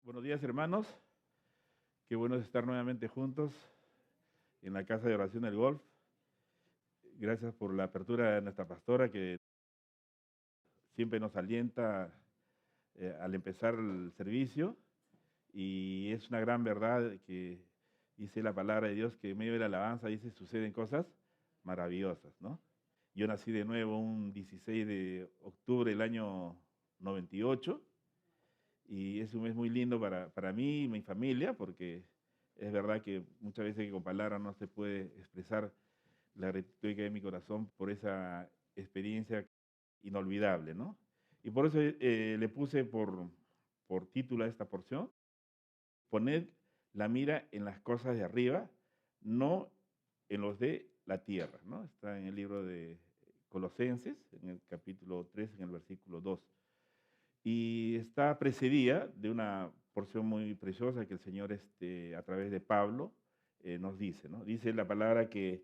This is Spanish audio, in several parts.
Buenos días, hermanos. Qué bueno es estar nuevamente juntos en la casa de oración del Golf. Gracias por la apertura de nuestra pastora que siempre nos alienta al empezar el servicio. Y es una gran verdad que dice la palabra de Dios que en medio de la alabanza dice suceden cosas maravillosas, ¿no? Yo nací de nuevo un 16 de octubre del año 98 y es un mes muy lindo para mí y mi familia porque es verdad que muchas veces que con palabras no se puede expresar la gratitud que hay en mi corazón por esa experiencia inolvidable, ¿no? Y por eso le puse por título a esta porción, poned la mira en las cosas de arriba, no en los de la tierra, ¿no? Está en el libro de Colosenses, en el capítulo 3, en el versículo 2. Y está precedida de una porción muy preciosa que el Señor a través de Pablo nos dice, ¿no? Dice la palabra que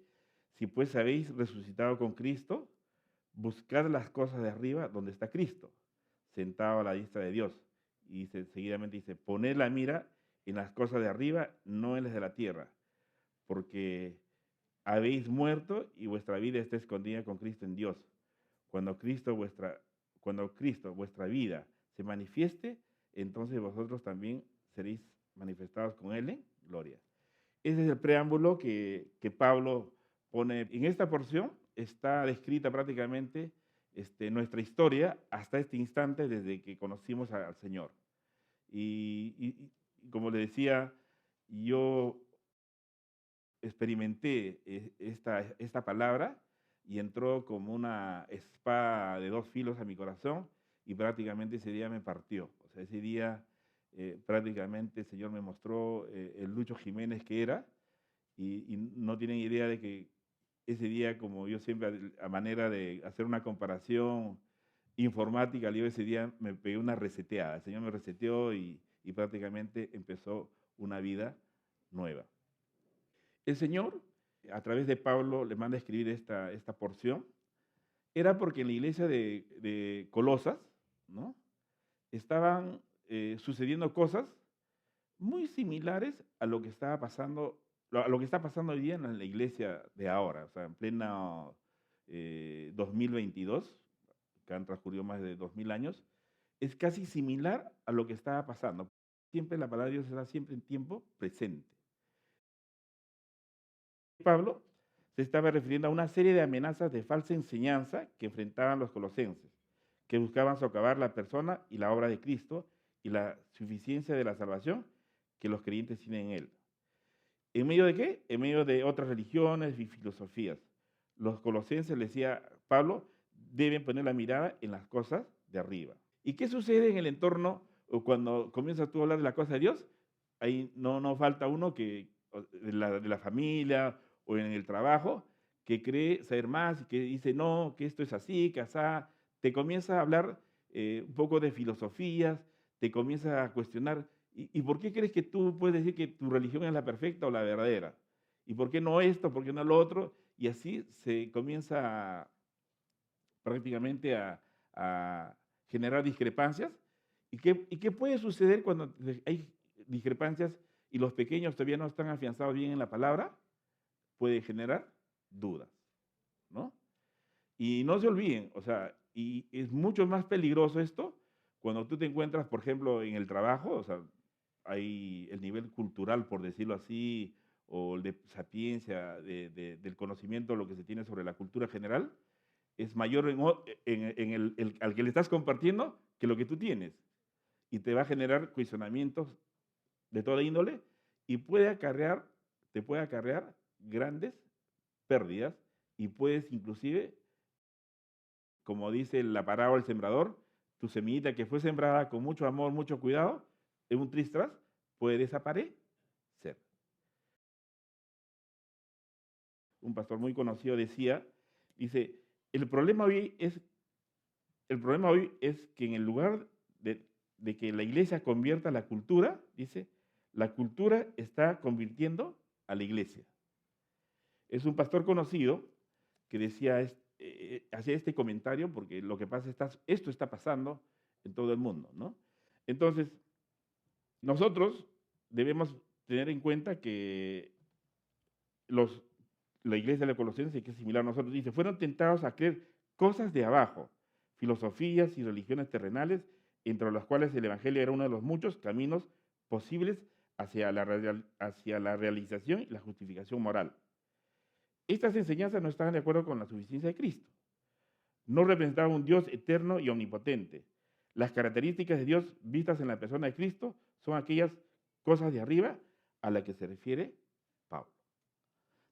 si pues habéis resucitado con Cristo, buscad las cosas de arriba donde está Cristo, sentado a la diestra de Dios. Y seguidamente dice, poned la mira en las cosas de arriba, no en las de la tierra, porque habéis muerto y vuestra vida está escondida con Cristo en Dios. Cuando Cristo, vuestra vida, se manifieste, entonces vosotros también seréis manifestados con Él en gloria. Ese es el preámbulo que Pablo pone. En esta porción está descrita prácticamente nuestra historia hasta este instante desde que conocimos al Señor. Y como le decía, yo experimenté esta palabra y entró como una espada de dos filos a mi corazón y prácticamente ese día me partió. O sea, ese día prácticamente el Señor me mostró el Lucho Jiménez que era y no tienen idea de que ese día, como yo siempre, a manera de hacer una comparación informática, yo ese día me pegué una reseteada. El Señor me reseteó y prácticamente empezó una vida nueva. El Señor, a través de Pablo, le manda a escribir esta porción, era porque en la iglesia de Colosas, ¿no? Estaban sucediendo cosas muy similares a lo que estaba pasando, a lo que está pasando hoy día en la iglesia de ahora, o sea, en pleno 2022, que han transcurrido más de 2000 años, es casi similar a lo que estaba pasando. Siempre la palabra de Dios está siempre en tiempo presente. Pablo se estaba refiriendo a una serie de amenazas de falsa enseñanza que enfrentaban los colosenses, que buscaban socavar la persona y la obra de Cristo y la suficiencia de la salvación que los creyentes tienen en él. ¿En medio de qué? En medio de otras religiones y filosofías. Los colosenses, le decía Pablo, deben poner la mirada en las cosas de arriba. ¿Y qué sucede en el entorno cuando comienzas tú a hablar de la cosa de Dios? Ahí no falta uno que de la familia o en el trabajo que cree saber más y que dice no, que esto es así, que asá. Te comienza a hablar un poco de filosofías, te comienza a cuestionar ¿y por qué crees que tú puedes decir que tu religión es la perfecta o la verdadera? ¿Y por qué no esto? ¿Por qué no lo otro? Y así se comienza prácticamente a generar discrepancias. ¿Y qué puede suceder cuando hay discrepancias y los pequeños todavía no están afianzados bien en la palabra? Puede generar dudas, ¿no? Y no se olviden, o sea, y es mucho más peligroso esto cuando tú te encuentras, por ejemplo, en el trabajo, o sea, hay el nivel cultural, por decirlo así, o el de sapiencia, del conocimiento, lo que se tiene sobre la cultura general, es mayor al que le estás compartiendo que lo que tú tienes. Y te va a generar cuestionamientos de toda índole y te puede acarrear grandes pérdidas y puedes inclusive, como dice la parábola del sembrador, tu semillita que fue sembrada con mucho amor, mucho cuidado, en un tristras, puede desaparecer. Un pastor muy conocido dice, el problema hoy es El problema hoy es que en el lugar de que la iglesia convierta la cultura, dice, la cultura está convirtiendo a la iglesia. Es un pastor conocido que hacía este comentario porque lo que pasa esto está pasando en todo el mundo, ¿no? Entonces, Nosotros debemos tener en cuenta que los, la iglesia de los Colosenses, que es similar a nosotros, dice, fueron tentados a creer cosas de abajo, filosofías y religiones terrenales, entre las cuales el Evangelio era uno de los muchos caminos posibles hacia la realización y la justificación moral. Estas enseñanzas no estaban de acuerdo con la suficiencia de Cristo. No representaban un Dios eterno y omnipotente. Las características de Dios vistas en la persona de Cristo son aquellas cosas de arriba a las que se refiere Pablo.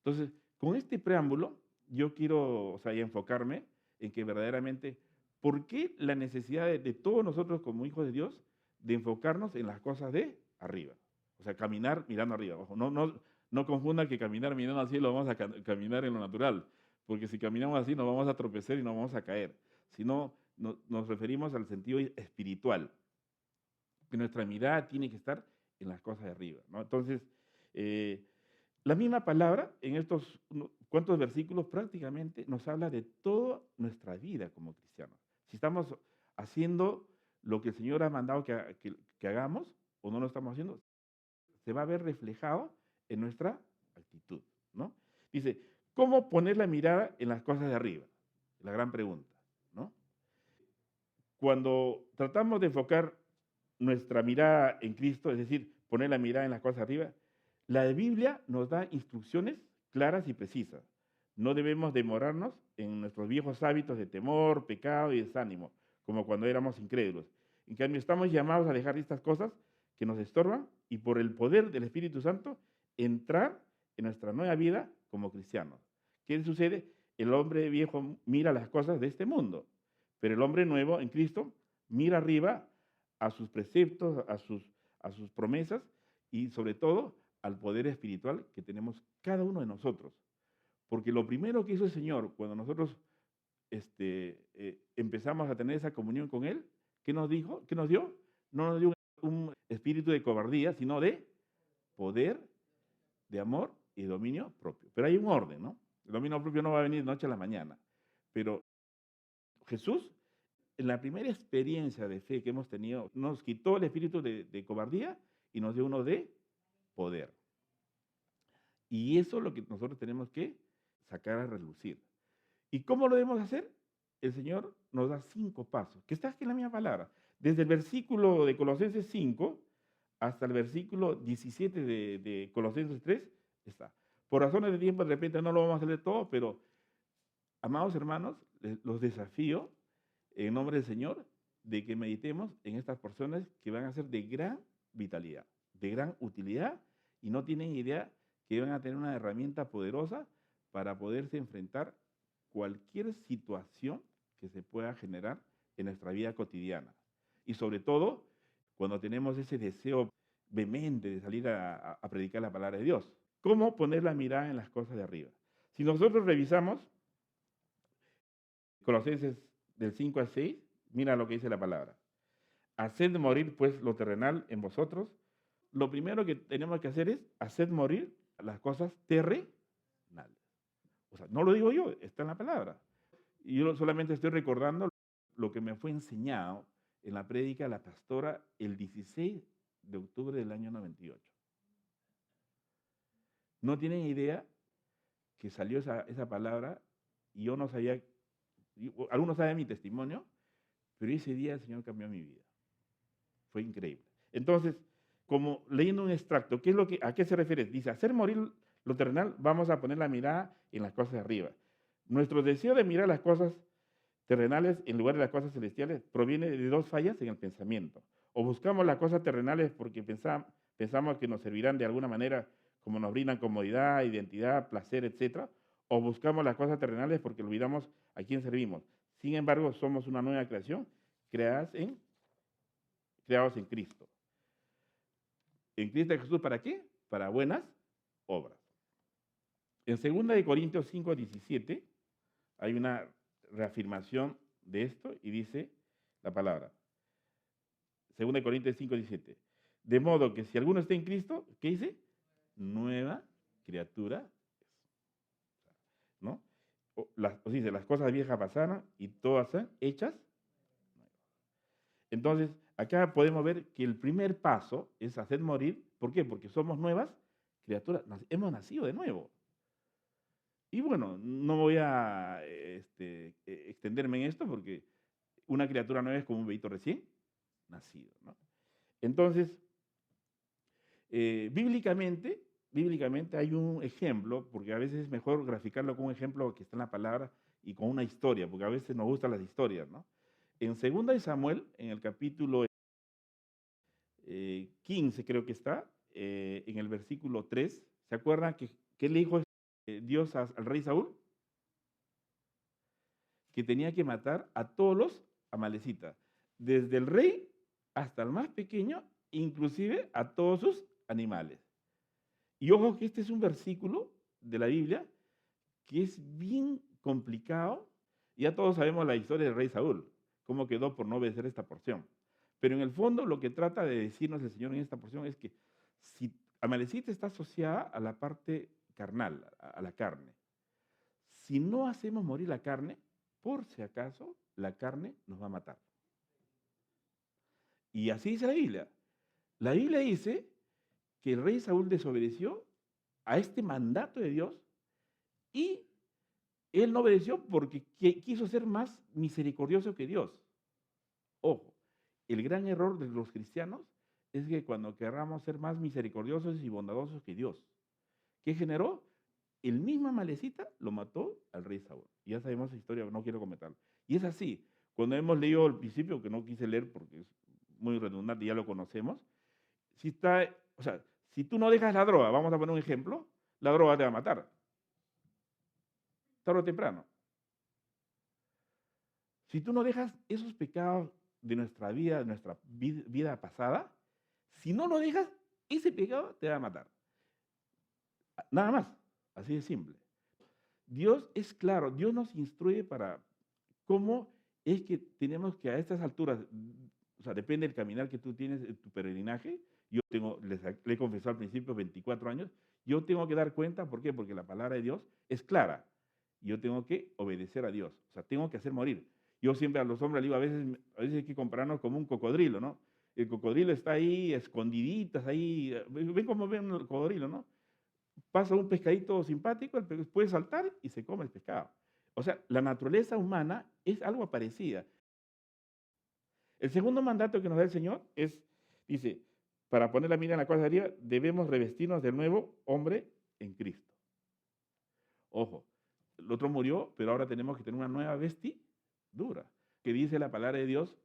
Entonces, con este preámbulo, yo quiero, o sea, ya enfocarme en que verdaderamente, ¿por qué la necesidad de todos nosotros como hijos de Dios de enfocarnos en las cosas de arriba? O sea, caminar mirando arriba. Ojo, no confunda que caminar mirando al cielo vamos a caminar en lo natural, porque si caminamos así nos vamos a tropezar y nos vamos a caer. Sino nos referimos al sentido espiritual, que nuestra mirada tiene que estar en las cosas de arriba, ¿no? Entonces, la misma palabra en estos cuantos versículos prácticamente nos habla de toda nuestra vida como cristianos. Si estamos haciendo lo que el Señor ha mandado que hagamos o no lo estamos haciendo, se va a ver reflejado en nuestra actitud, ¿no? Dice, ¿cómo poner la mirada en las cosas de arriba? La gran pregunta, ¿no? Cuando tratamos de enfocar nuestra mirada en Cristo, es decir, poner la mirada en las cosas de arriba, la Biblia nos da instrucciones claras y precisas. No debemos demorarnos en nuestros viejos hábitos de temor, pecado y desánimo, como cuando éramos incrédulos. En cambio, estamos llamados a dejar estas cosas que nos estorban y por el poder del Espíritu Santo entrar en nuestra nueva vida como cristianos. ¿Qué sucede? El hombre viejo mira las cosas de este mundo, pero el hombre nuevo en Cristo mira arriba a sus preceptos, a sus promesas y sobre todo al poder espiritual que tenemos cada uno de nosotros. Porque lo primero que hizo el Señor cuando nosotros empezamos a tener esa comunión con Él, ¿qué nos dijo? ¿Qué nos dio? No nos dio un espíritu de cobardía, sino de poder, de amor y de dominio propio. Pero hay un orden, ¿no? El dominio propio no va a venir de noche a la mañana. Pero Jesús, en la primera experiencia de fe que hemos tenido, nos quitó el espíritu de cobardía y nos dio uno de poder. Y eso es lo que nosotros tenemos que sacar a relucir. ¿Y cómo lo debemos hacer? El Señor nos da 5 pasos, que está aquí en la misma palabra. Desde el versículo de Colosenses 5 hasta el versículo 17 de Colosenses 3 está. Por razones de tiempo, de repente no lo vamos a leer todo, pero, amados hermanos, los desafío en nombre del Señor de que meditemos en estas porciones que van a ser de gran vitalidad, de gran utilidad, y no tienen idea que van a tener una herramienta poderosa para poderse enfrentar cualquier situación que se pueda generar en nuestra vida cotidiana. Y sobre todo, cuando tenemos ese deseo vehemente de salir a predicar la palabra de Dios. ¿Cómo poner la mirada en las cosas de arriba? Si nosotros revisamos Colosenses del 5 al 6, mira lo que dice la palabra. Haced morir pues lo terrenal en vosotros. Lo primero que tenemos que hacer es hacer morir las cosas terrenales. O sea, no lo digo yo, está en la palabra. Y yo solamente estoy recordando lo que me fue enseñado en la prédica de la pastora el 16 de octubre del año 98. No tienen idea que salió esa palabra y yo no sabía, algunos saben mi testimonio, pero ese día el Señor cambió mi vida. Fue increíble. Entonces, como leyendo un extracto, ¿a qué se refiere? Dice, hacer morir lo terrenal, vamos a poner la mirada en las cosas de arriba. Nuestro deseo de mirar las cosas terrenales en lugar de las cosas celestiales proviene de 2 fallas en el pensamiento. O buscamos las cosas terrenales porque pensamos que nos servirán de alguna manera, como nos brindan comodidad, identidad, placer, etc. O buscamos las cosas terrenales porque olvidamos a quién servimos. Sin embargo, somos una nueva creación creados en Cristo. ¿En Cristo Jesús para qué? Para buenas obras. En 2 Corintios 5, 17 hay una reafirmación de esto y dice la palabra. 2 Corintios 5, 17. De modo que si alguno está en Cristo, ¿qué dice? Nueva criatura es. ¿No? O dice, las cosas viejas pasaron y todas son hechas nuevas. Entonces, acá podemos ver que el primer paso es hacer morir. ¿Por qué? Porque somos nuevas criaturas, hemos nacido de nuevo. Y bueno, no voy a extenderme en esto porque una criatura nueva es como un bebito recién nacido, ¿no? Entonces, bíblicamente hay un ejemplo, porque a veces es mejor graficarlo con un ejemplo que está en la palabra y con una historia, porque a veces nos gustan las historias, ¿no? En 2 de Samuel, en el capítulo 15 creo que está, en el versículo 3, ¿se acuerdan que le dijo Dios al rey Saúl? Que tenía que matar a todos los amalecitas, desde el rey hasta el más pequeño, inclusive a todos sus animales. Y ojo que este es un versículo de la Biblia que es bien complicado. Ya todos sabemos la historia del rey Saúl, cómo quedó por no obedecer esta porción. Pero en el fondo lo que trata de decirnos el Señor en esta porción es que si Amalecita está asociada a la parte carnal, a la carne. Si no hacemos morir la carne, por si acaso, la carne nos va a matar. Y así dice la Biblia. La Biblia dice que el rey Saúl desobedeció a este mandato de Dios y él no obedeció porque quiso ser más misericordioso que Dios. Ojo, el gran error de los cristianos es que cuando querramos ser más misericordiosos y bondadosos que Dios, ¿qué generó? El mismo Amalecita lo mató al rey Saúl. Y ya sabemos esa historia, no quiero comentarlo. Y es así, cuando hemos leído el principio, que no quise leer porque es muy redundante, ya lo conocemos, si tú no dejas la droga, vamos a poner un ejemplo, la droga te va a matar. Tarde o temprano. Si tú no dejas esos pecados de nuestra vida pasada, si no lo dejas, ese pecado te va a matar. Nada más, así de simple. Dios es claro, Dios nos instruye para cómo es que tenemos que a estas alturas, o sea, depende del caminar que tú tienes en tu peregrinaje. Yo le he confesado al principio 24 años, yo tengo que dar cuenta, ¿por qué? Porque la palabra de Dios es clara. Yo tengo que obedecer a Dios, o sea, tengo que hacer morir. Yo siempre a los hombres les digo, a veces hay que compararnos como un cocodrilo, ¿no? El cocodrilo está ahí, escondiditas ahí, ven cómo ven el cocodrilo, ¿no? Pasa un pescadito simpático, puede saltar y se come el pescado. O sea, la naturaleza humana es algo parecida. El segundo mandato que nos da el Señor dice, para poner la mira en la cosa de arriba, debemos revestirnos del nuevo hombre en Cristo. Ojo, el otro murió, pero ahora tenemos que tener una nueva vestidura. Que dice la palabra de Dios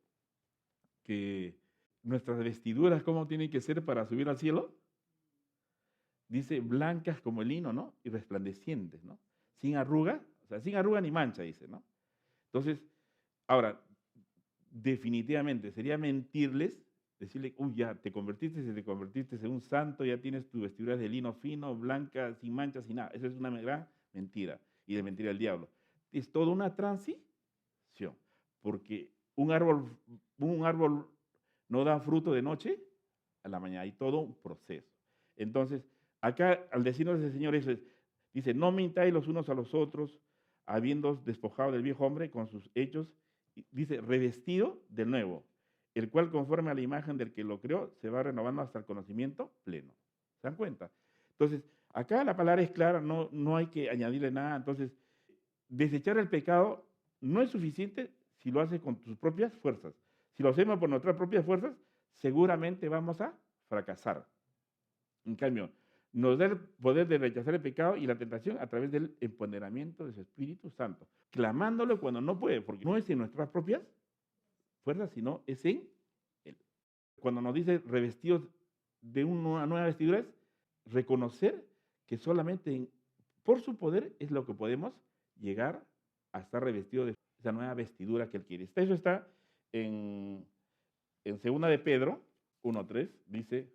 que nuestras vestiduras, ¿cómo tienen que ser para subir al cielo? Dice blancas como el lino, ¿no? Y resplandecientes, ¿no? Sin arruga, o sea, sin arruga ni mancha, dice, ¿no? Entonces, ahora, definitivamente sería mentirles, decirle, uy, ya te convertiste en un santo, ya tienes tu vestidura de lino fino, blanca, sin manchas, sin nada. Esa es una gran mentira, y de mentira del diablo. Es toda una transición, porque un árbol no da fruto de noche a la mañana, hay todo un proceso. Entonces, acá al decirnos el Señor eso, dice, no mintáis los unos a los otros, habiendo despojado del viejo hombre con sus hechos, dice, revestido del nuevo, el cual conforme a la imagen del que lo creó, se va renovando hasta el conocimiento pleno. ¿Se dan cuenta? Entonces, acá la palabra es clara, no hay que añadirle nada. Entonces, desechar el pecado no es suficiente si lo haces con tus propias fuerzas. Si lo hacemos por nuestras propias fuerzas, seguramente vamos a fracasar. En cambio, nos da el poder de rechazar el pecado y la tentación a través del empoderamiento de su Espíritu Santo, clamándolo cuando no puede, porque no es en nuestras propias fuerzas, sino es en Él. Cuando nos dice revestidos de una nueva vestidura, es reconocer que solamente por su poder es lo que podemos llegar a estar revestidos de esa nueva vestidura que Él quiere. Eso está en 2 de Pedro 1:3, dice,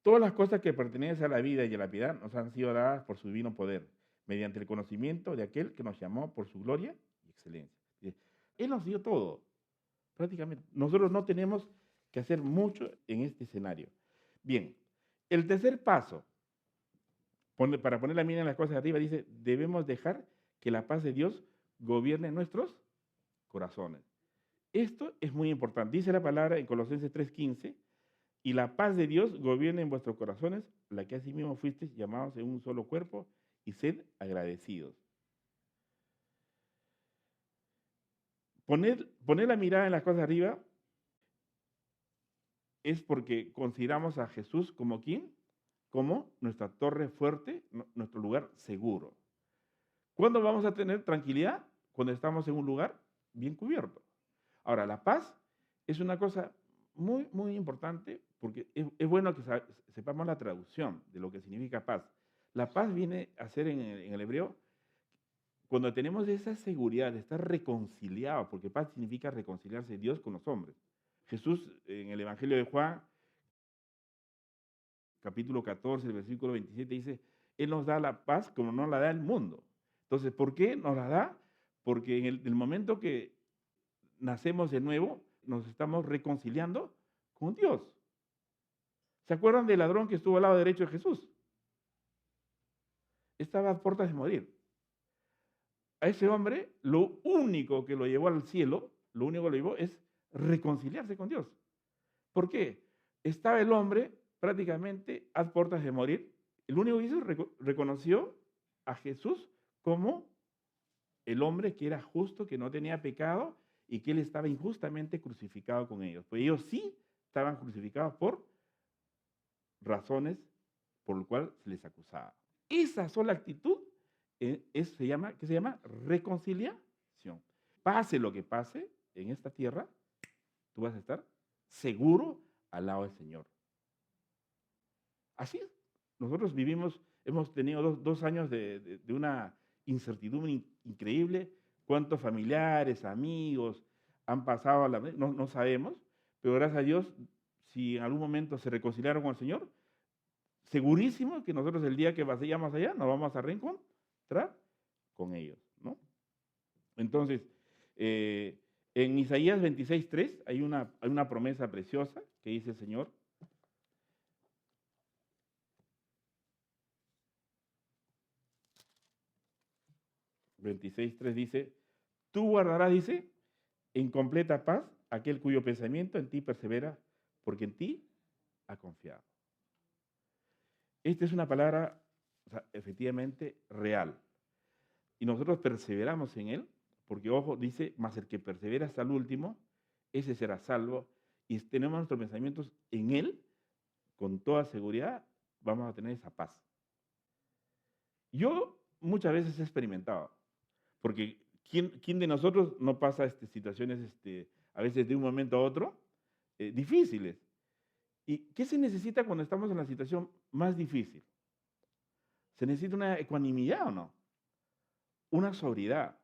todas las cosas que pertenecen a la vida y a la piedad nos han sido dadas por su divino poder, mediante el conocimiento de aquel que nos llamó por su gloria y excelencia. Él nos dio todo, prácticamente. Nosotros no tenemos que hacer mucho en este escenario. Bien, el tercer paso, para poner la mira en las cosas de arriba, dice, debemos dejar que la paz de Dios gobierne nuestros corazones. Esto es muy importante. Dice la palabra en Colosenses 3:15, y la paz de Dios gobierne en vuestros corazones, la que asimismo fuisteis llamados en un solo cuerpo, y sed agradecidos. Poner la mirada en las cosas de arriba es porque consideramos a Jesús como ¿quién? Como nuestra torre fuerte, nuestro lugar seguro. ¿Cuándo vamos a tener tranquilidad? Cuando estamos en un lugar bien cubierto. Ahora, la paz es una cosa muy, muy importante porque es bueno que sepamos la traducción de lo que significa paz. La paz viene a ser en el hebreo cuando tenemos esa seguridad de estar reconciliados, porque paz significa reconciliarse Dios con los hombres. Jesús en el Evangelio de Juan, capítulo 14, el versículo 27, dice, Él nos da la paz como no la da el mundo. Entonces, ¿por qué nos la da? Porque en el momento que nacemos de nuevo, nos estamos reconciliando con Dios. ¿Se acuerdan del ladrón que estuvo al lado derecho de Jesús? Estaba a puertas de morir. A ese hombre, lo único que lo llevó al cielo, lo único que lo llevó es reconciliarse con Dios. ¿Por qué? Estaba el hombre prácticamente a puertas de morir. El único que hizo reconoció a Jesús como el hombre que era justo, que no tenía pecado y que él estaba injustamente crucificado con ellos. Pues ellos sí estaban crucificados por razones por las cuales se les acusaba. Esa sola actitud se llama reconciliación. Pase lo que pase en esta tierra, tú vas a estar seguro al lado del Señor. Así es. Nosotros hemos tenido dos años de una incertidumbre increíble. ¿Cuántos familiares, amigos han pasado no sabemos, pero gracias a Dios, si en algún momento se reconciliaron con el Señor, segurísimo que nosotros el día que vayamos allá nos vamos a reencontrar con ellos, ¿no? Entonces, en Isaías 26:3 hay una promesa preciosa que dice el Señor. Dice, tú guardarás, dice, en completa paz aquel cuyo pensamiento en ti persevera, porque en ti ha confiado. Esta es una palabra, o sea, efectivamente real. Y nosotros perseveramos en él, porque, ojo, dice, mas el que persevera hasta el último, ese será salvo. Y si tenemos nuestros pensamientos en él, con toda seguridad, vamos a tener esa paz. Yo muchas veces he experimentado, porque ¿quién de nosotros no pasa situaciones a veces de un momento a otro difíciles? ¿Y qué se necesita cuando estamos en la situación más difícil? ¿Se necesita una ecuanimidad o no? Una sobriedad.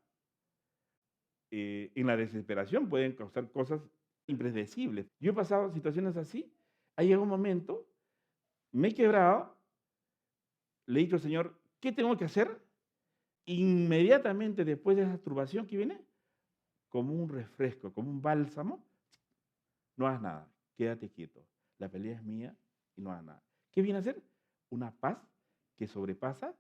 En la desesperación pueden causar cosas impredecibles. Yo he pasado situaciones así, ha llegado un momento, me he quebrado, le he dicho al Señor, ¿qué tengo que hacer? Inmediatamente después de esa turbación que viene, como un refresco, como un bálsamo, no hagas nada, quédate quieto. La pelea es mía y no hagas nada. ¿Qué viene a ser? Una paz que sobrepasa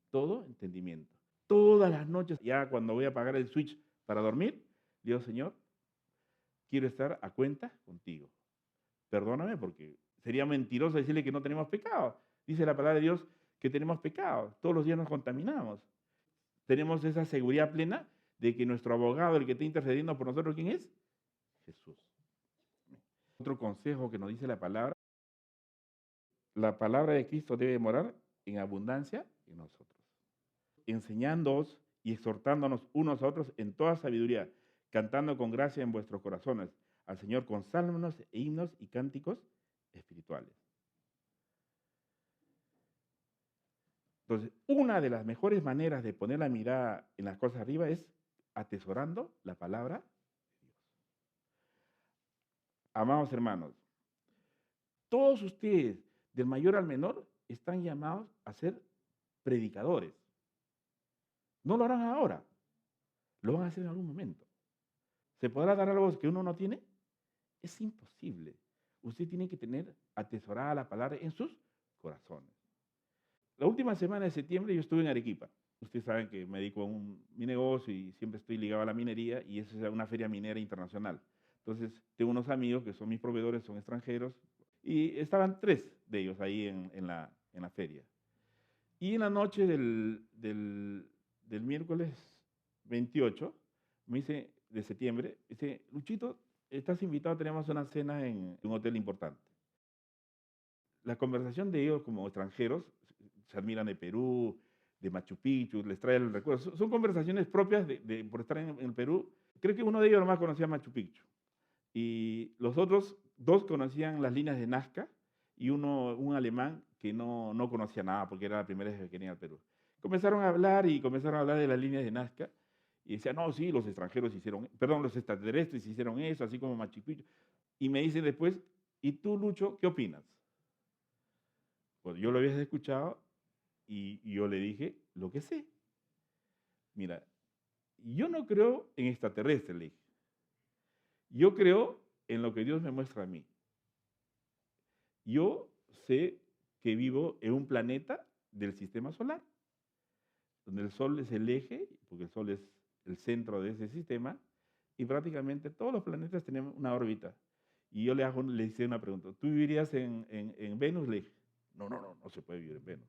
todo entendimiento. Todas las noches, ya cuando voy a apagar el switch para dormir, digo, Señor, quiero estar a cuenta contigo. Perdóname porque sería mentiroso decirle que no tenemos pecado. Dice la palabra de Dios que tenemos pecado. Todos los días nos contaminamos. Tenemos esa seguridad plena de que nuestro abogado, el que está intercediendo por nosotros, ¿quién es? Jesús. Otro consejo que nos dice la palabra de Cristo debe morar en abundancia en nosotros, enseñándoos y exhortándonos unos a otros en toda sabiduría, cantando con gracia en vuestros corazones al Señor con salmos e himnos y cánticos espirituales. Entonces, una de las mejores maneras de poner la mirada en las cosas arriba es atesorando la palabra de Dios. Amados hermanos, todos ustedes, del mayor al menor, están llamados a ser predicadores. No lo harán ahora, lo van a hacer en algún momento. ¿Se podrá dar algo que uno no tiene? Es imposible. Usted tiene que tener atesorada la palabra en sus corazones. La última semana de septiembre yo estuve en Arequipa. Ustedes saben que me dedico a mi negocio y siempre estoy ligado a la minería y esa es una feria minera internacional. Entonces, tengo unos amigos que son mis proveedores, son extranjeros, y estaban 3 de ellos ahí en la feria. Y en la noche del miércoles 28, me dice, de septiembre, dice, Luchito, estás invitado, tenemos una cena en un hotel importante. La conversación de ellos como extranjeros, se admiran de Perú, de Machu Picchu, les trae el recuerdo. Son conversaciones propias por estar en el Perú. Creo que uno de ellos nomás conocía Machu Picchu. Y los otros 2 conocían las líneas de Nazca y un alemán que no conocía nada porque era la primera vez que venía al Perú. Comenzaron a hablar de las líneas de Nazca y decían, no, sí, los extraterrestres hicieron eso, así como Machu Picchu. Y me dicen después, ¿y tú, Lucho, qué opinas? Pues yo lo había escuchado y yo le dije lo que sé. Mira, yo no creo en extraterrestres, le dije. Yo creo en lo que Dios me muestra a mí. Yo sé que vivo en un planeta del sistema solar, donde el Sol es el eje, porque el Sol es el centro de ese sistema, y prácticamente todos los planetas tenemos una órbita. Y yo le hice una pregunta, ¿tú vivirías en Venus? Le dije, no se puede vivir en Venus.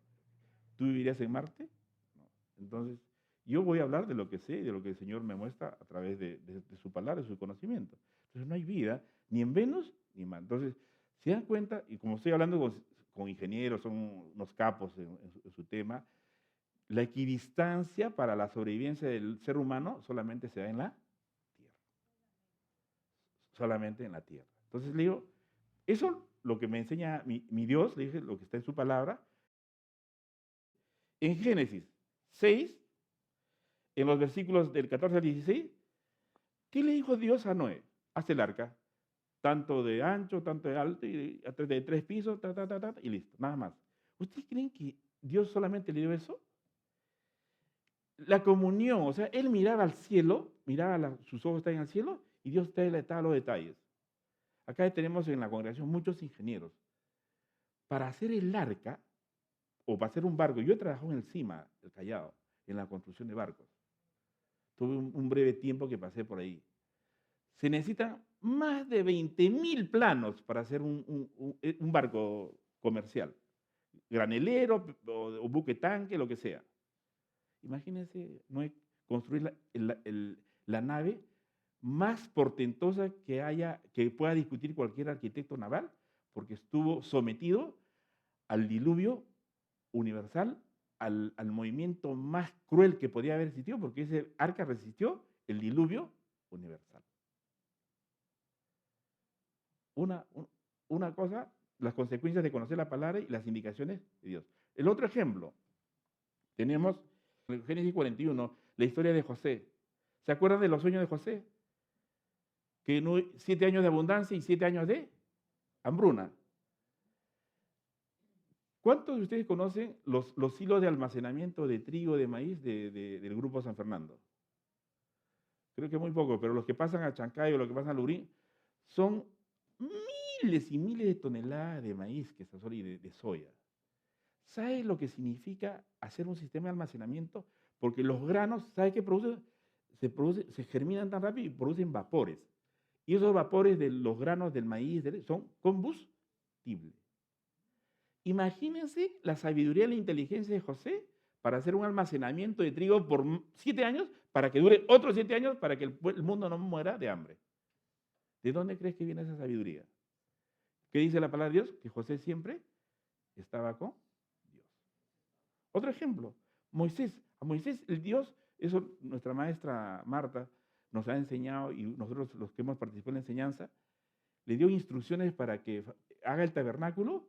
¿Tú vivirías en Marte? No. Entonces, yo voy a hablar de lo que sé y de lo que el Señor me muestra a través de su palabra, de su conocimiento. Entonces, no hay vida ni en Venus ni en Marte. Entonces, se dan cuenta, y como estoy hablando con ingenieros, son unos capos en su tema, la equidistancia para la sobrevivencia del ser humano solamente se da en la Tierra. Solamente en la Tierra. Entonces le digo, eso lo que me enseña mi Dios, le dije, lo que está en su palabra, en Génesis 6, en los versículos del 14 al 16, ¿qué le dijo Dios a Noé? Haz el arca, tanto de ancho, tanto de alto, y de 3 pisos, y listo, nada más. ¿Ustedes creen que Dios solamente le dio eso? La comunión, o sea, él miraba al cielo, sus ojos estaban al cielo, y Dios te daba los detalles. Acá tenemos en la congregación muchos ingenieros. Para hacer el arca, o para hacer un barco, yo he trabajado en el CIMA, el Callao, en la construcción de barcos. Tuve un breve tiempo que pasé por ahí. Se necesitan más de 20.000 planos para hacer un barco comercial. Granelero o buque tanque, lo que sea. Imagínense construir la nave más portentosa que pueda discutir cualquier arquitecto naval, porque estuvo sometido al diluvio universal, al movimiento más cruel que podía haber existido, porque ese arca resistió el diluvio universal. Una cosa, las consecuencias de conocer la palabra y las indicaciones de Dios. El otro ejemplo, tenemos en Génesis 41, la historia de José. ¿Se acuerdan de los sueños de José? Que 7 años de abundancia y 7 años de hambruna. ¿Cuántos de ustedes conocen los hilos de almacenamiento de trigo, de maíz del Grupo San Fernando? Creo que muy poco, pero los que pasan a Chancayo, los que pasan a Lurín, son miles y miles de toneladas de maíz que y de soya. ¿Sabe lo que significa hacer un sistema de almacenamiento? Porque los granos, ¿sabe qué producen? Se germinan tan rápido y producen vapores. Y esos vapores de los granos del maíz son combustibles. Imagínense la sabiduría y la inteligencia de José para hacer un almacenamiento de trigo por 7 años, para que dure otros 7 años, para que el mundo no muera de hambre. ¿De dónde crees que viene esa sabiduría? ¿Qué dice la palabra de Dios? Que José siempre estaba con Dios. Otro ejemplo, Moisés. A Moisés, el Dios, eso nuestra maestra Marta nos ha enseñado, y nosotros los que hemos participado en la enseñanza, le dio instrucciones para que haga el tabernáculo,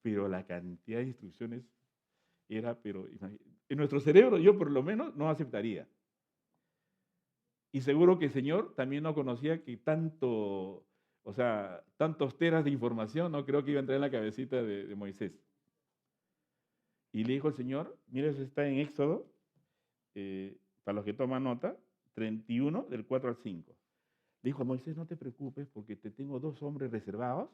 pero la cantidad de instrucciones era, en nuestro cerebro yo por lo menos no aceptaría. Y seguro que el Señor también no conocía que tantos teras de información, no creo que iba a entrar en la cabecita de Moisés. Y le dijo el Señor, mira, eso está en Éxodo, para los que toman nota, 31, del 4 al 5. Le dijo a Moisés, no te preocupes porque te tengo 2 hombres reservados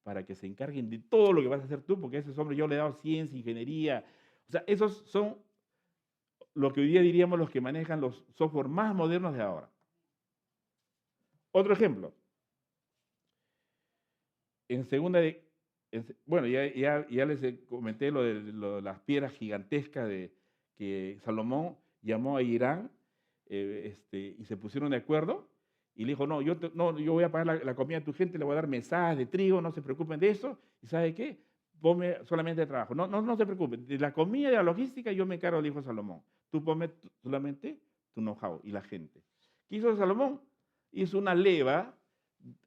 para que se encarguen de todo lo que vas a hacer tú, porque a esos hombres yo le he dado ciencia, ingeniería. O sea, esos son lo que hoy día diríamos los que manejan los software más modernos de ahora. Otro ejemplo, En segunda de, bueno, ya les comenté lo de las piedras gigantescas que Salomón llamó a Irán, y se pusieron de acuerdo y le dijo, no, yo voy a pagar la comida de tu gente, le voy a dar mesadas de trigo, no se preocupen de eso, y ¿sabe qué? Ponme solamente de trabajo, no se preocupen, de la comida y de la logística yo me encargo, le dijo Salomón, tú ponme solamente tu know-how y la gente. ¿Qué hizo Salomón? Hizo una leva,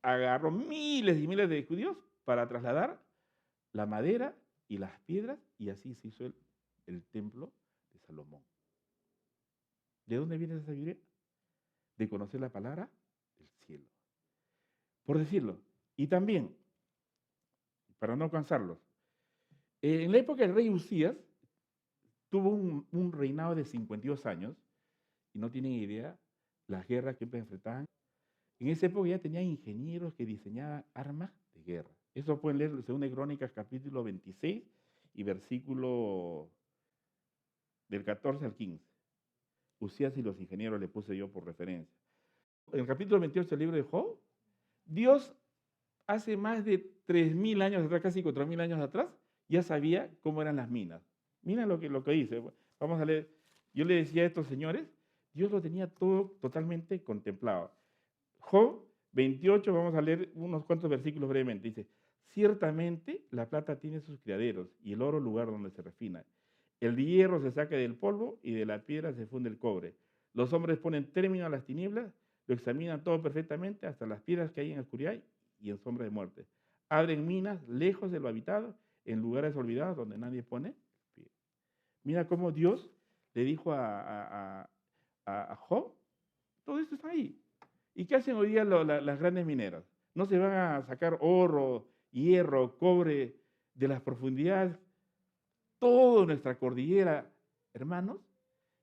agarró miles y miles de judíos para trasladar la madera y las piedras, y así se hizo el templo de Salomón. ¿De dónde viene esa sabiduría? De conocer la palabra del cielo. Por decirlo. Y también, para no cansarlos, en la época del rey Usías, tuvo un reinado de 52 años, y no tienen idea las guerras que enfrentaban. En esa época ya tenían ingenieros que diseñaban armas de guerra. Eso pueden leer en 2 Crónicas, capítulo 26, y versículo del 14 al 15. Usías y los ingenieros le puse yo por referencia. En el capítulo 28 del libro de Job, Dios hace más de 3.000 años atrás, casi 4.000 años atrás, ya sabía cómo eran las minas. Mira lo que dice. Vamos a leer. Yo le decía a estos señores, Dios lo tenía todo totalmente contemplado. Job 28, vamos a leer unos cuantos versículos brevemente. Dice, ciertamente la plata tiene sus criaderos y el oro lugar donde se refina. El hierro se saca del polvo y de la piedra se funde el cobre. Los hombres ponen término a las tinieblas, lo examinan todo perfectamente, hasta las piedras que hay en oscuridad y en sombra de muerte. Abren minas lejos de lo habitado, en lugares olvidados donde nadie pone pie. Mira cómo Dios le dijo a Job, todo esto está ahí. ¿Y qué hacen hoy día las grandes mineras? No se van a sacar oro, hierro, cobre de las profundidades. Toda nuestra cordillera, hermanos,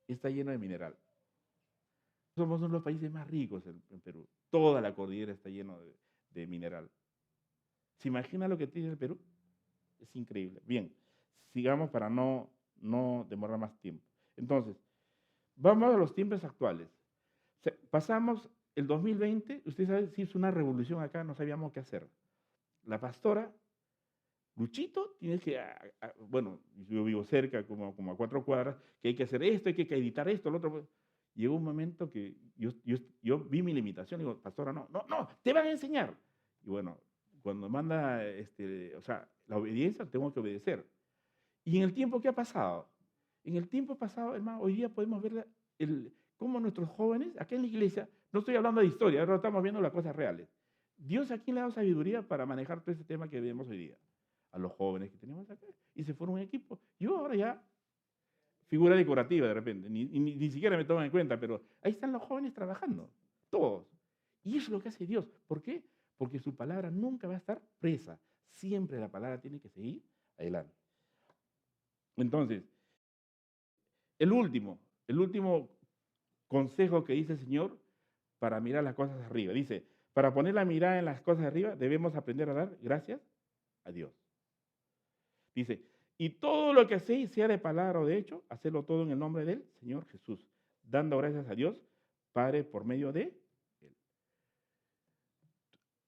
está lleno de mineral. Somos uno de los países más ricos en Perú. Toda la cordillera está llena de mineral. ¿Se imagina lo que tiene el Perú? Es increíble. Bien, sigamos para no demorar más tiempo. Entonces, vamos a los tiempos actuales. Pasamos el 2020, usted sabe, si es una revolución acá, no sabíamos qué hacer. La pastora, Luchito, tiene que, bueno, yo vivo cerca, como a 4 cuadras, que hay que hacer esto, hay que editar esto, lo otro. Llegó un momento que yo vi mi limitación y digo, pastora, no, te van a enseñar. Y bueno, cuando manda, o sea, la obediencia, tengo que obedecer. Y en el tiempo que ha pasado, en el tiempo pasado, hermano, hoy día podemos ver cómo nuestros jóvenes, acá en la iglesia, no estoy hablando de historia, ahora estamos viendo las cosas reales. Dios aquí le ha dado sabiduría para manejar todo ese tema que vemos hoy día. A los jóvenes que tenemos acá. Y se fueron un equipo. Yo ahora ya, figura decorativa de repente, ni siquiera me toman en cuenta, pero ahí están los jóvenes trabajando, todos. Y eso es lo que hace Dios. ¿Por qué? Porque su palabra nunca va a estar presa. Siempre la palabra tiene que seguir adelante. Entonces, el último consejo que dice el Señor para mirar las cosas arriba. Dice, para poner la mirada en las cosas arriba debemos aprender a dar gracias a Dios. Dice, y todo lo que hacéis, sea de palabra o de hecho, hacedlo todo en el nombre del Señor Jesús, dando gracias a Dios, Padre, por medio de Él.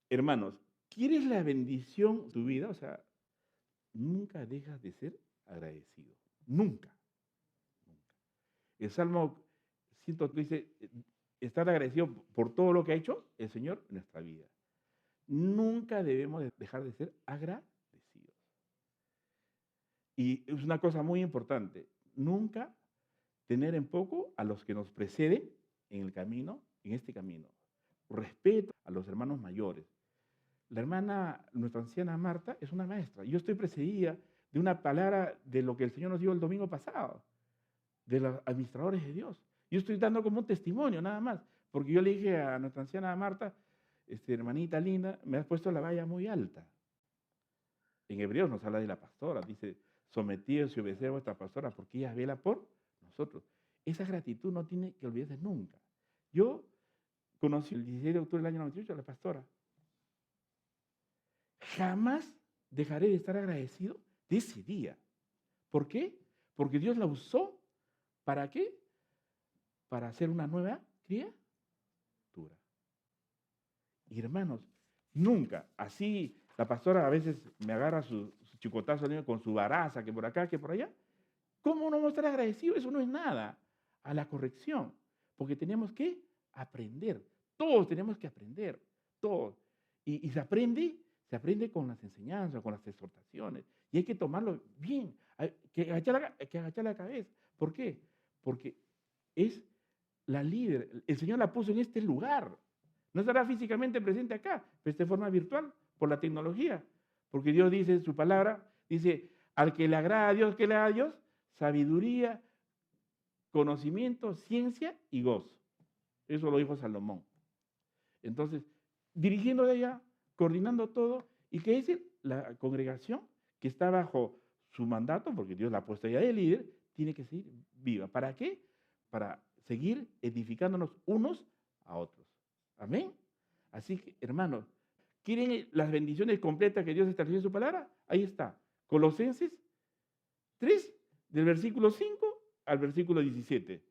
Hermanos, ¿quieres la bendición de tu vida? O sea, nunca dejas de ser agradecido. Nunca. El Salmo 103 dice, estar agradecido por todo lo que ha hecho el Señor en nuestra vida. Nunca debemos dejar de ser agradecidos. Y es una cosa muy importante, nunca tener en poco a los que nos preceden en el camino, en este camino. Respeto a los hermanos mayores. La hermana, nuestra anciana Marta, es una maestra. Yo estoy precedida de una palabra de lo que el Señor nos dio el domingo pasado, de los administradores de Dios. Yo estoy dando como un testimonio nada más, porque yo le dije a nuestra anciana Marta, hermanita linda, me has puesto la valla muy alta. En Hebreos nos habla de la pastora, dice, sometidos y obedeced a vuestra pastora, porque ella vela por nosotros. Esa gratitud no tiene que olvidarse nunca. Yo conocí el 16 de octubre del año 98 a la pastora. Jamás dejaré de estar agradecido de ese día. ¿Por qué? Porque Dios la usó, ¿para qué? Para hacer una nueva criatura. Y hermanos, nunca, así La pastora a veces me agarra su chicotazo con su baraza, que por acá, que por allá. ¿Cómo no vamos a estar agradecidos? Eso no es nada a la corrección, porque tenemos que aprender. Todos tenemos que aprender, todos. Y se aprende con las enseñanzas, con las exhortaciones. Y hay que tomarlo bien, hay que agachar la cabeza. ¿Por qué? Porque es la líder. El Señor la puso en este lugar. No estará físicamente presente acá, pero de forma virtual, por la tecnología. Porque Dios dice en su palabra, dice, al que le agrada a Dios, ¿qué le da a Dios? Sabiduría, conocimiento, ciencia y gozo. Eso lo dijo Salomón. Entonces, dirigiendo de allá, coordinando todo, y que dice la congregación que está bajo su mandato, porque Dios la ha puesto allá de líder, tiene que seguir viva. ¿Para qué? Para seguir edificándonos unos a otros. Amén. Así que, hermanos, ¿quieren las bendiciones completas que Dios estableció en su palabra? Ahí está. Colosenses 3, del versículo 5 al versículo 17.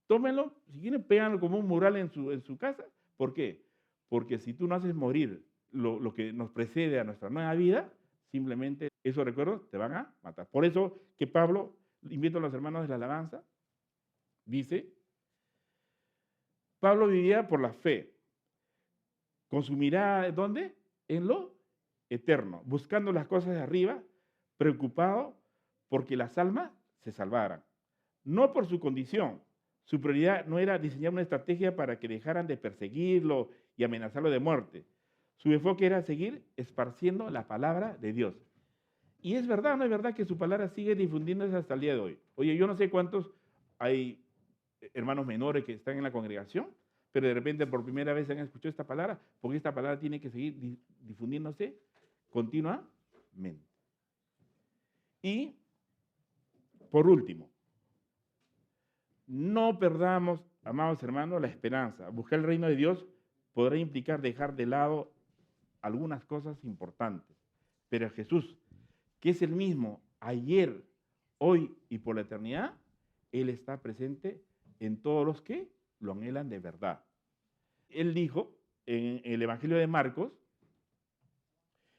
Tómenlo, si quieren, péganlo como un mural en su casa. ¿Por qué? Porque si tú no haces morir lo que nos precede a nuestra nueva vida, simplemente esos recuerdos te van a matar. Por eso que Pablo, invito a los hermanos de la alabanza, dice, Pablo vivía por la fe, con su mirada, ¿dónde? En lo eterno, buscando las cosas de arriba, preocupado porque las almas se salvaran. No por su condición. Su prioridad no era diseñar una estrategia para que dejaran de perseguirlo y amenazarlo de muerte. Su enfoque era seguir esparciendo la palabra de Dios. Y es verdad, no es verdad que su palabra sigue difundiéndose hasta el día de hoy. Oye, yo no sé cuántos hay hermanos menores que están en la congregación, pero de repente por primera vez han escuchado esta palabra, porque esta palabra tiene que seguir difundiéndose continuamente. Y, por último, no perdamos, amados hermanos, la esperanza. Buscar el reino de Dios podrá implicar dejar de lado algunas cosas importantes, pero Jesús, que es el mismo ayer, hoy y por la eternidad, Él está presente en todos los que lo anhelan de verdad. Él dijo en el Evangelio de Marcos,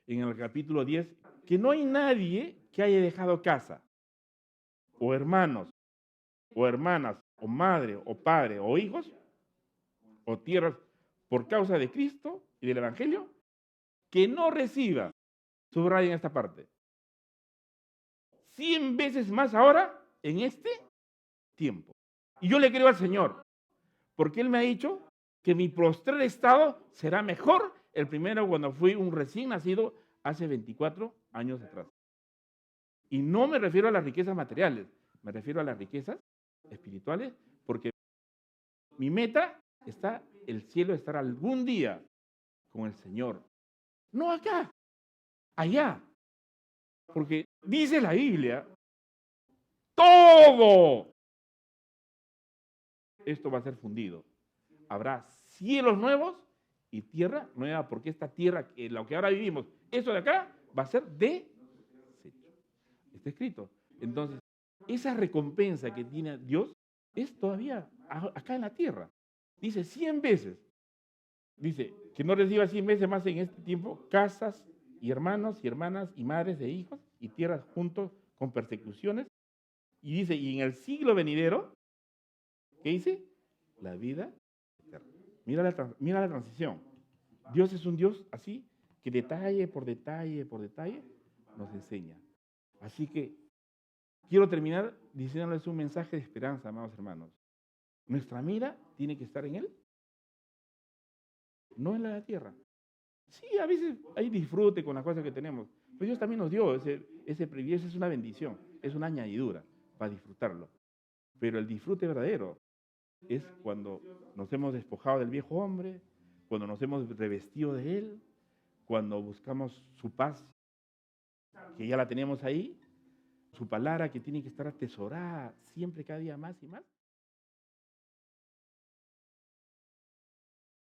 en el capítulo 10, que no hay nadie que haya dejado casa, o hermanos, o hermanas, o madre, o padre, o hijos, o tierras, por causa de Cristo y del Evangelio, que no reciba, subraya en esta parte, 100 veces más ahora en este tiempo. Y yo le creo al Señor, porque Él me ha dicho que mi postrer estado será mejor el primero cuando fui un recién nacido hace 24 años atrás. Y no me refiero a las riquezas materiales, me refiero a las riquezas espirituales, porque mi meta está el cielo, estar algún día con el Señor. No acá, allá. Porque dice la Biblia, todo esto va a ser fundido. Habrá cielos nuevos y tierra nueva, porque esta tierra, lo que ahora vivimos, eso de acá, va a ser desecho. Está escrito. Entonces, esa recompensa que tiene Dios es todavía acá en la tierra. Dice 100 veces. Dice que no reciba 100 veces más en este tiempo casas y hermanos y hermanas y madres de hijos y tierras juntos con persecuciones. Y dice, y en el siglo venidero, ¿qué dice? La vida eterna. Mira la transición. Dios es un Dios así que detalle por detalle por detalle nos enseña. Así que quiero terminar diciéndoles un mensaje de esperanza, amados hermanos. Nuestra mira tiene que estar en Él, no en la tierra. Sí, a veces hay disfrute con las cosas que tenemos, pero Dios también nos dio ese privilegio, es una bendición, es una añadidura para disfrutarlo. Pero el disfrute verdadero es cuando nos hemos despojado del viejo hombre, cuando nos hemos revestido de Él, cuando buscamos su paz, que ya la tenemos ahí, su palabra que tiene que estar atesorada siempre, cada día más y más.